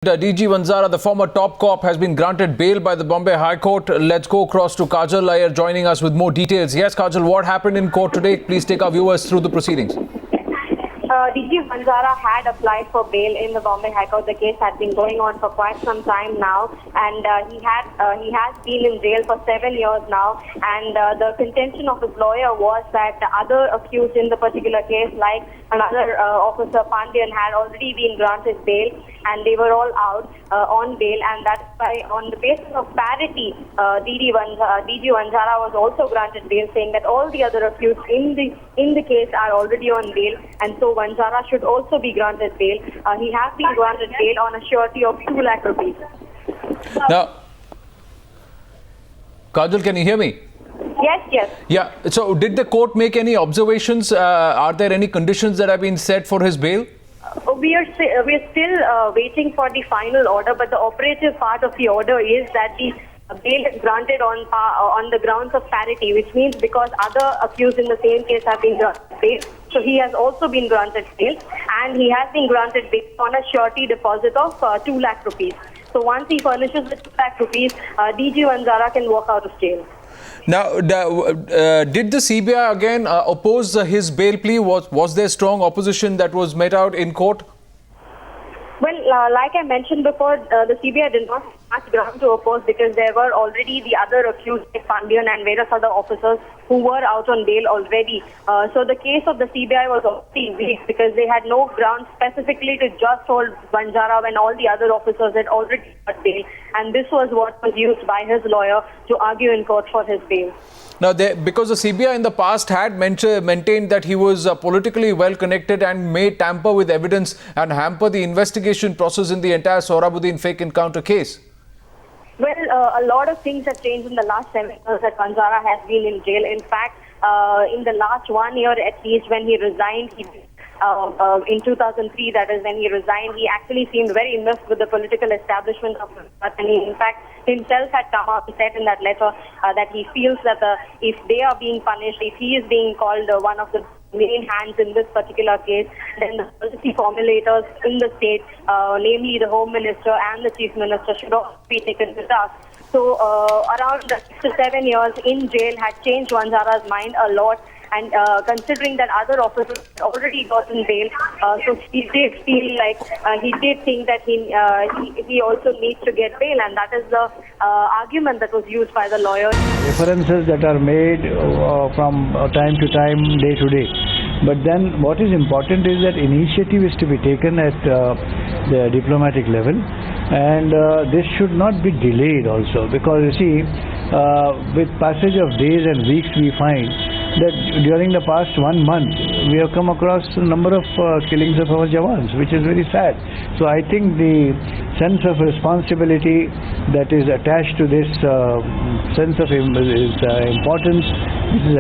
DG Vanzara, the former top cop, has been granted bail by the Bombay High Court. Let's go across to Kajal Iyer joining us with more details. Yes, Kajal, what happened in court today? Please take our viewers through the proceedings. DG Vanzara had applied for bail in the Bombay High Court. The case had been going on for quite some time now, and he has been in jail for 7 years now. And the contention of his lawyer was that the other accused in the particular case, like another officer Pandian, had already been granted bail, and they were all out on bail, and that's why, on the basis of parity, DG Vanzara was also granted bail, saying that all the other accused in the case are already on bail, and so Vanzara should also be granted bail. He has been granted bail on a surety of 2 lakh rupees. Now, Kajal, can you hear me? Yes. Yeah. So, did the court make any observations? Are there any conditions that have been set for his bail? We are still waiting for the final order, but the operative part of the order is that the bail is granted on the grounds of parity, which means because other accused in the same case have been granted bail, so he has also been granted bail, and he has been granted bail on a surety deposit of 2 lakh rupees. So once he furnishes the 2 lakh rupees, DG Vanzara can walk out of jail. Now, did the CBI again oppose his bail plea? Was there strong opposition that was met out in court? Well, like I mentioned before, the CBI did not have much ground to oppose because there were already the other accused, like Pandian and various other officers, who were out on bail already. So the case of the CBI was already weak because they had no ground specifically to just hold Vanzara when all the other officers had already got bail. And this was what was used by his lawyer to argue in court for his bail. Now, because the CBI in the past had maintained that he was politically well connected and may tamper with evidence and hamper the investigation process in the entire Sohrabuddin fake encounter case. Well, a lot of things have changed in the last 7 years that Vanzara has been in jail. In fact, in the last 1 year at least, when he resigned, in 2003, that is when he resigned, he actually seemed very miffed with the political establishment of Gujarat, and he in fact himself had come out and said in that letter that he feels that if they are being punished, if he is being called one of the main hands in this particular case, then the policy formulators in the state, namely the Home Minister and the Chief Minister, should also be taken to task. So around 6 to 7 years in jail had changed Vanzara's mind a lot. And considering that other officers had already gotten bail, so he did feel like he did think that he also needs to get bail, and that is the argument that was used by the lawyer. References that are made from time to time, day to day. But then what is important is that initiative is to be taken at the diplomatic level, and this should not be delayed also, because you see, with passage of days and weeks, we find that during the past 1 month we have come across a number of killings of our Jawans, which is very sad. So I think the sense of responsibility that is attached to this sense of importance, this is